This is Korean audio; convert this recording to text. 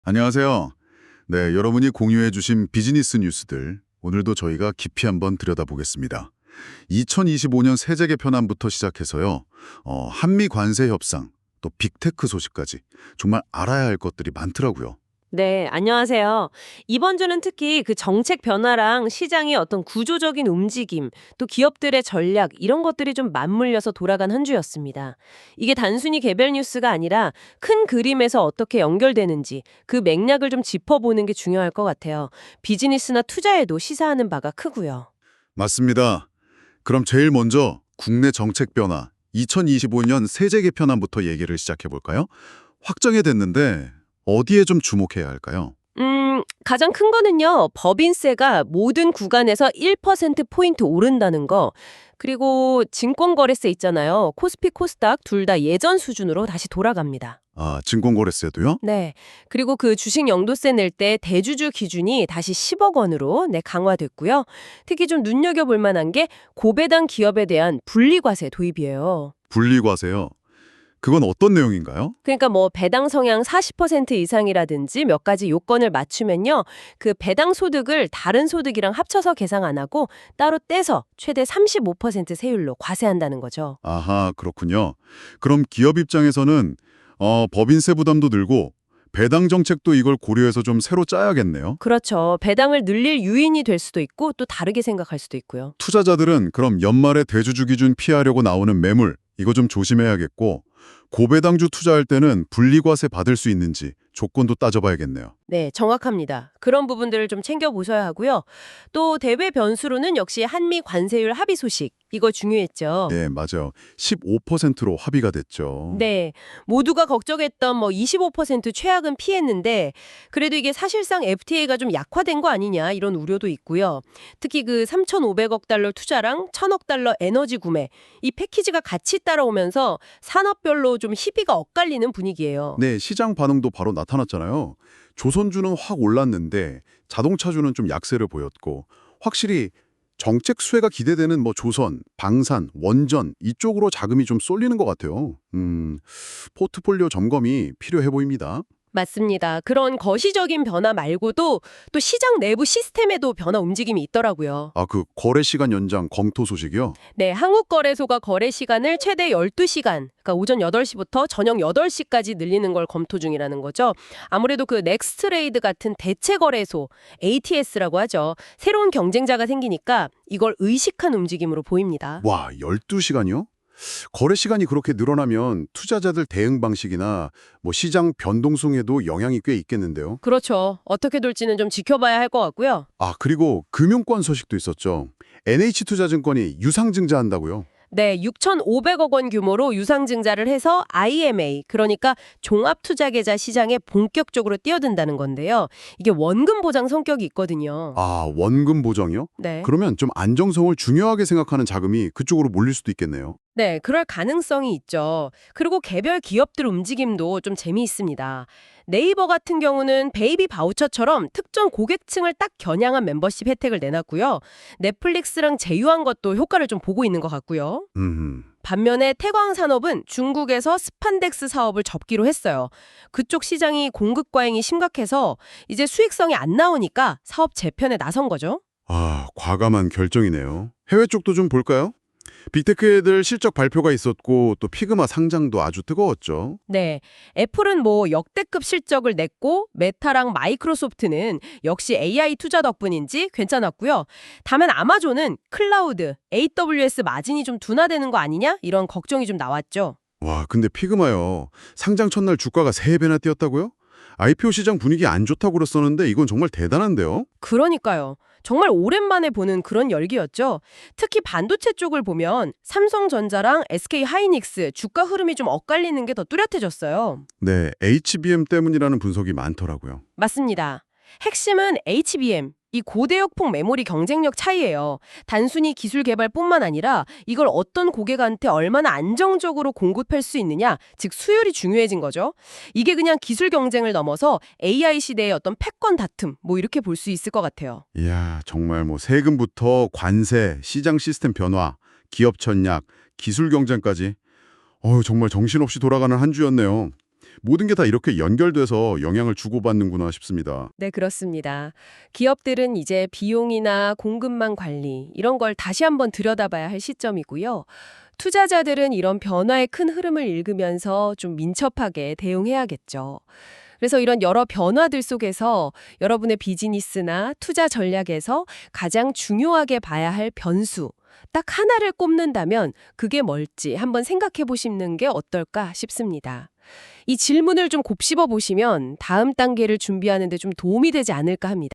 안녕하세요. 네, 여러분이 공유해 주신 비즈니스 뉴스들, 오늘도 저희가 깊이 한번 들여다보겠습니다. 2025년 세제 개편안부터 시작해서요. 한미 관세 협상, 또 빅테크 소식까지 정말 알아야 할 것들이 많더라고요. 네, 안녕하세요. 이번 주는 특히 그 정책 변화랑 시장의 어떤 구조적인 움직임, 또 기업들의 전략, 이런 것들이 좀 맞물려서 돌아간 한 주였습니다. 이게 단순히 개별 뉴스가 아니라 큰 그림에서 어떻게 연결되는지 그 맥락을 좀 짚어보는 게 중요할 것 같아요. 비즈니스나 투자에도 시사하는 바가 크고요. 맞습니다. 그럼 제일 먼저 국내 정책 변화, 2025년 세제 개편안부터 얘기를 시작해 볼까요? 확정이 됐는데 어디에 좀 주목해야 할까요? 가장 큰 거는요, 법인세가 모든 구간에서 1%포인트 오른다는 거, 그리고 증권거래세 있잖아요. 코스피, 코스닥 둘 다 예전 수준으로 다시 돌아갑니다. 아, 증권거래세도요? 네. 그리고 그 주식 영도세 낼 때 대주주 기준이 다시 10억 원으로 강화됐고요. 특히 좀 눈여겨볼 만한 게 고배당 기업에 대한 분리과세 도입이에요. 분리과세요. 그건 어떤 내용인가요? 그러니까 뭐 배당 성향 40% 이상이라든지 몇 가지 요건을 맞추면요. 그 배당 소득을 다른 소득이랑 합쳐서 계산 안 하고 따로 떼서 최대 35% 세율로 과세한다는 거죠. 아하, 그렇군요. 그럼 기업 입장에서는 법인세 부담도 늘고 배당 정책도 이걸 고려해서 좀 새로 짜야겠네요. 그렇죠. 배당을 늘릴 유인이 될 수도 있고 또 다르게 생각할 수도 있고요. 투자자들은 그럼 연말에 대주주 기준 피하려고 나오는 매물, 이거 좀 조심해야겠고 고배당주 투자할 때는 분리과세 받을 수 있는지 조건도 따져봐야겠네요. 네, 정확합니다. 그런 부분들을 좀 챙겨보셔야 하고요. 또 대외 변수로는 역시 한미 관세율 합의 소식, 이거 중요했죠. 네, 맞아요. 15%로 합의가 됐죠. 네, 모두가 걱정했던 뭐 25% 최악은 피했는데 그래도 이게 사실상 FTA가 좀 약화된 거 아니냐 이런 우려도 있고요. 특히 그 3,500억 달러 투자랑 1,000억 달러 에너지 구매 이 패키지가 같이 따라오면서 산업별로 좀 희비가 엇갈리는 분위기예요. 네, 시장 반응도 바로 나타났잖아요. 조선주는 확 올랐는데 자동차주는 좀 약세를 보였고 확실히 정책 수혜가 기대되는 뭐 조선, 방산, 원전 이쪽으로 자금이 좀 쏠리는 것 같아요. 포트폴리오 점검이 필요해 보입니다. 맞습니다. 그런 거시적인 변화 말고도 또 시장 내부 시스템에도 변화 움직임이 있더라고요. 아, 그 거래 시간 연장 검토 소식이요? 네, 한국거래소가 거래 시간을 최대 12시간, 그러니까 오전 8시부터 저녁 8시까지 늘리는 걸 검토 중이라는 거죠. 아무래도 그 넥스트레이드 같은 대체 거래소, ATS라고 하죠. 새로운 경쟁자가 생기니까 이걸 의식한 움직임으로 보입니다. 와, 12시간이요? 거래 시간이 그렇게 늘어나면 투자자들 대응 방식이나 뭐 시장 변동성에도 영향이 꽤 있겠는데요. 그렇죠. 어떻게 될지는 좀 지켜봐야 할 것 같고요. 아, 그리고 금융권 소식도 있었죠. NH투자증권이 유상증자한다고요? 네, 6,500억 원 규모로 유상증자를 해서 IMA, 그러니까 종합투자계좌 시장에 본격적으로 뛰어든다는 건데요. 이게 원금 보장 성격이 있거든요. 아, 원금 보정이요? 네. 그러면 좀 안정성을 중요하게 생각하는 자금이 그쪽으로 몰릴 수도 있겠네요. 네, 그럴 가능성이 있죠. 그리고 개별 기업들 움직임도 좀 재미있습니다. 네이버 같은 경우는 베이비 바우처처럼 특정 고객층을 딱 겨냥한 멤버십 혜택을 내놨고요. 넷플릭스랑 제휴한 것도 효과를 좀 보고 있는 것 같고요. 음, 반면에 태광산업은 중국에서 스판덱스 사업을 접기로 했어요. 그쪽 시장이 공급 과잉이 심각해서 이제 수익성이 안 나오니까 사업 재편에 나선 거죠. 아, 과감한 결정이네요. 해외 쪽도 좀 볼까요? 빅테크 애들 실적 발표가 있었고 또 피그마 상장도 아주 뜨거웠죠. 네, 애플은 뭐 역대급 실적을 냈고 메타랑 마이크로소프트는 역시 AI 투자 덕분인지 괜찮았고요. 다만 아마존은 클라우드, AWS 마진이 좀 둔화되는 거 아니냐? 이런 걱정이 좀 나왔죠. 와, 근데 피그마요. 상장 첫날 주가가 3배나 뛰었다고요? IPO 시장 분위기 안 좋다고 그랬었는데 이건 정말 대단한데요? 그러니까요. 정말 오랜만에 보는 그런 열기였죠. 특히 반도체 쪽을 보면 삼성전자랑 SK하이닉스 주가 흐름이 좀 엇갈리는 게 더 뚜렷해졌어요. 네, HBM 때문이라는 분석이 많더라고요. 맞습니다. 핵심은 HBM, 이 고대역폭 메모리 경쟁력 차이예요. 단순히 기술 개발뿐만 아니라 이걸 어떤 고객한테 얼마나 안정적으로 공급할 수 있느냐, 즉 수율이 중요해진 거죠. 이게 그냥 기술 경쟁을 넘어서 AI 시대의 어떤 패권 다툼, 뭐 이렇게 볼 수 있을 것 같아요. 이야, 정말 뭐 세금부터 관세, 시장 시스템 변화, 기업 전략, 기술 경쟁까지 정말 정신없이 돌아가는 한 주였네요. 모든 게 다 이렇게 연결돼서 영향을 주고받는구나 싶습니다. 네, 그렇습니다. 기업들은 이제 비용이나 공급망 관리 이런 걸 다시 한번 들여다봐야 할 시점이고요. 투자자들은 이런 변화의 큰 흐름을 읽으면서 좀 민첩하게 대응해야겠죠. 그래서 이런 여러 변화들 속에서 여러분의 비즈니스나 투자 전략에서 가장 중요하게 봐야 할 변수, 딱 하나를 꼽는다면 그게 뭘지 한번 생각해 보시는 게 어떨까 싶습니다. 이 질문을 좀 곱씹어 보시면 다음 단계를 준비하는 데 좀 도움이 되지 않을까 합니다.